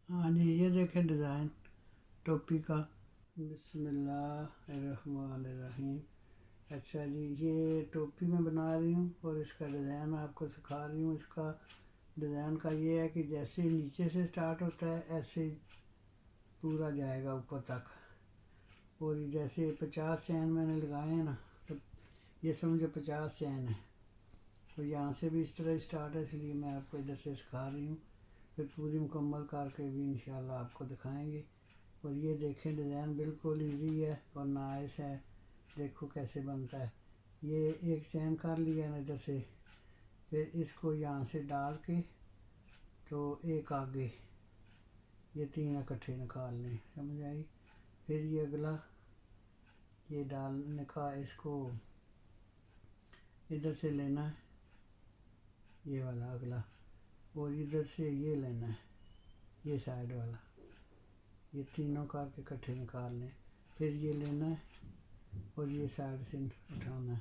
ہاں جی، یہ دیکھیں ڈیزائن ٹوپی کا۔ بسم اللہ الرحمن الرحیم۔ اچھا جی، یہ ٹوپی میں بنا رہی ہوں اور اس کا ڈیزائن آپ کو سکھا رہی ہوں۔ اس کا ڈیزائن کا یہ ہے کہ جیسے نیچے سے سٹارٹ ہوتا ہے ایسے ہی پورا جائے گا اوپر تک، اور جیسے 50 چین میں نے لگائے ہیں نا، تو یہ سمجھو 50 چین ہے، تو یہاں سے بھی اس طرح ہی سٹارٹ ہے، اس لیے میں آپ کو ادھر سے سکھا رہی ہوں، پھر پوری مکمل کر کے بھی انشاءاللہ آپ کو دکھائیں گے۔ اور یہ دیکھیں ڈیزائن بالکل ایزی ہے اور نائس ہے، دیکھو کیسے بنتا ہے۔ یہ ایک چین کر لیا نا ادھر سے، پھر اس کو یہاں سے ڈال کے تو ایک آگے، یہ 3 اکٹھے نکال لیں، سمجھ آئی؟ پھر یہ اگلا، یہ ڈالنے کا اس کو ادھر سے لینا ہے، یہ والا اگلا، اور ادھر سے یہ لینا ہے، یہ سائڈ والا، یہ تینوں کر کے اکٹھے نکال لیں۔ پھر یہ لینا ہے اور یہ سائڈ سے اٹھانا ہے،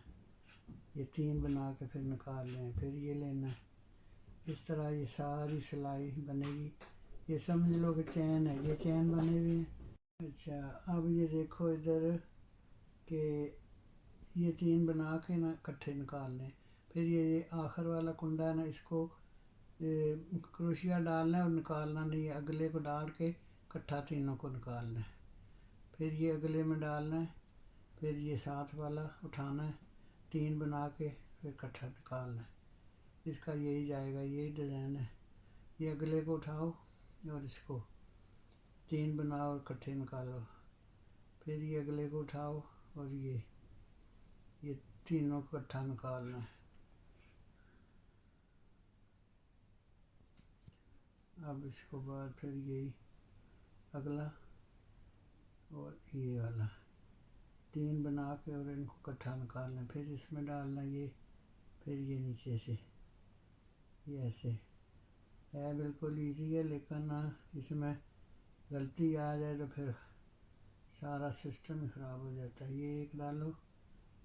یہ 3 بنا کے پھر نکال لیں۔ پھر یہ لینا ہے، اس طرح یہ ساری سلائی بنے گی۔ یہ سمجھ لو کہ چین ہے، یہ چین بنے ہوئے ہیں۔ اچھا، اب یہ دیکھو ادھر کہ یہ 3 بنا کے نا اکٹھے نکال لیں۔ پھر یہ آخر والا کنڈا ہے نا، اس کو کروشیا ڈالنا ہے اور نکالنا نہیں ہے، اگلے کو ڈال کے اکٹھا تینوں کو نکالنا ہے۔ پھر یہ اگلے میں ڈالنا ہے، پھر یہ ساتھ والا اٹھانا ہے، 3 بنا کے پھر اکٹھا نکالنا ہے۔ اس کا یہی جائے گا، یہی ڈیزائن ہے۔ یہ اگلے کو اٹھاؤ اور اس کو 3 بناؤ اور اکٹھے نکالو، پھر یہ اگلے کو اٹھاؤ اور یہ تینوں کو اکٹھا نکالنا ہے۔ اب اس کو بعد پھر یہی اگلا اور یہ والا 3 بنا کے اور ان کو اکٹھا نکالنا ہے، پھر اس میں ڈالنا یہ، پھر یہ نیچے سے، یہ ایسے ہے، بالکل ایزی ہے، لیکن اس میں غلطی آ جائے تو پھر سارا سسٹم ہی خراب ہو جاتا ہے۔ یہ ایک ڈالو،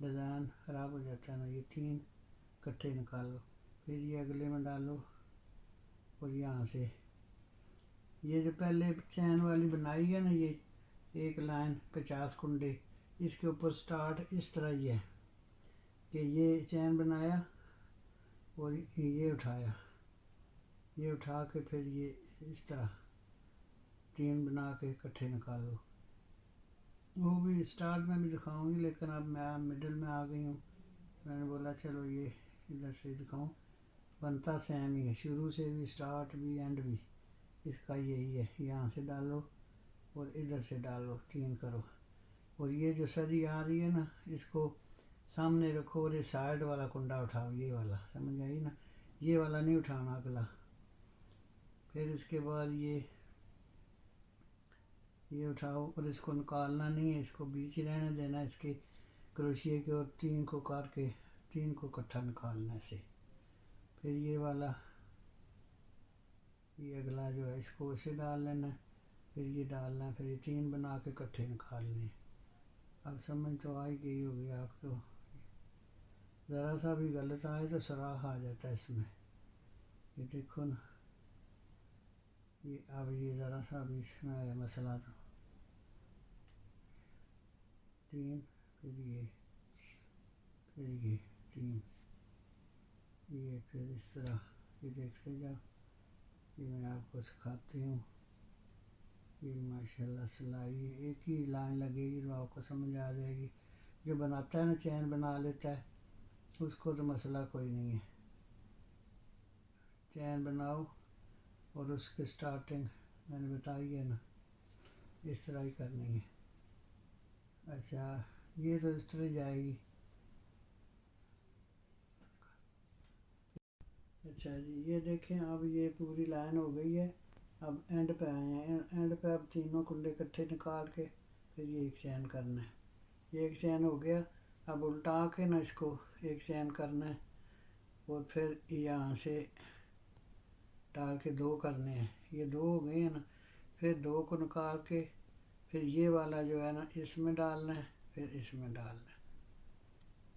ڈیزائن خراب ہو جاتا ہے نا، یہ 3 اکٹھے نکالو، پھر یہ اگلے میں ڈالو اور یہاں سے یہ جو پہلے چین والی بنائی ہے نا، یہ ایک لائن 50 کنڈے، اس کے اوپر سٹارٹ اس طرح ہی ہے کہ یہ چین بنایا اور یہ اٹھایا، یہ اٹھا کے پھر یہ اس طرح 3 بنا کے اکٹھے نکالو۔ وہ بھی سٹارٹ میں بھی دکھاؤں گی، لیکن اب میں مڈل میں آ گئی ہوں، میں نے بولا چلو یہ ادھر سے دکھاؤں۔ بنتا سیم ہی ہے، شروع سے بھی، سٹارٹ بھی، اینڈ بھی اس کا یہی ہے۔ یہاں سے ڈالو اور ادھر سے ڈالو، 3 کرو، اور یہ جو سری آ رہی ہے نا، اس کو سامنے رکھو اور یہ سائڈ والا کنڈا اٹھاؤ، یہ والا، سمجھ آئی نا؟ یہ والا نہیں اٹھانا اگلا۔ پھر اس کے بعد یہ اٹھاؤ اور اس کو نکالنا نہیں ہے، اس کو بیچ ہی رہنے دینا اس کے کروشیے کے، اور 3 کو کر کے 3 کو اکٹھا نکالنا ایسے۔ پھر یہ والا، یہ اگلا جو ہے اس کو اسے ڈال لینا ہے، پھر یہ ڈالنا ہے، پھر یہ 3 بنا کے اکٹھے نکالنے ہیں۔ اب سمجھ تو آ ہی گئی ہوگی آپ کو، ذرا سا بھی غلط آئے تو سراخ آ جاتا ہے اس میں، یہ دیکھو نا، یہ اب یہ ذرا سا بھی اس میں آیا مسئلہ، تو 3، پھر یہ 3، یہ پھر اس طرح، یہ دیکھتے جاؤ، یہ میں آپ کو سکھاتی ہوں۔ یہ ماشاءاللہ سلائی ایک ہی لائن لگے گی تو آپ کو سمجھ آ جائے گی، جو بناتا ہے نا چین بنا لیتا ہے، اس کو تو مسئلہ کوئی نہیں ہے۔ چین بناؤ اور اس کی سٹارٹنگ میں نے بتائی ہے نا، اس طرح ہی کرنی ہے۔ اچھا، یہ تو اس طرح جائے گی۔ اچھا جی، یہ دیکھیں اب یہ پوری لائن ہو گئی ہے، اب اینڈ پہ آئے ہیں، اینڈ پہ اب تینوں کنڈے اکٹھے نکال کے پھر یہ ایک چین کرنا ہے۔ یہ ایک چین ہو گیا، اب الٹا کے نا اس کو ایک چین کرنا ہے، اور پھر یہاں سے ڈال کے 2 کرنے ہیں، یہ 2 ہو گئے ہیں نا، پھر 2 کو نکال کے پھر یہ والا جو ہے نا اس میں ڈالنا ہے، پھر اس میں ڈالنا ہے،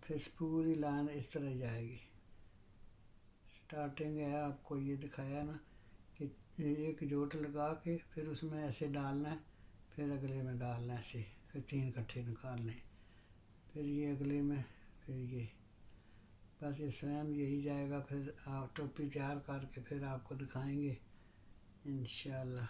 پھر پوری لائن اس طرح جائے گی۔ سٹارٹنگ ہے، آپ کو یہ دکھایا نا کہ ایک جوٹ لگا کے پھر اس میں ایسے ڈالنا ہے، پھر اگلے میں ڈالنا ہے ایسے، پھر 3 اکٹھے نکالنے، پھر یہ اگلے میں، پھر یہ، بس یہ سیم یہی جائے گا۔ پھر آپ ٹوپی تیار کر کے پھر آپ کو دکھائیں گے انشاءاللہ۔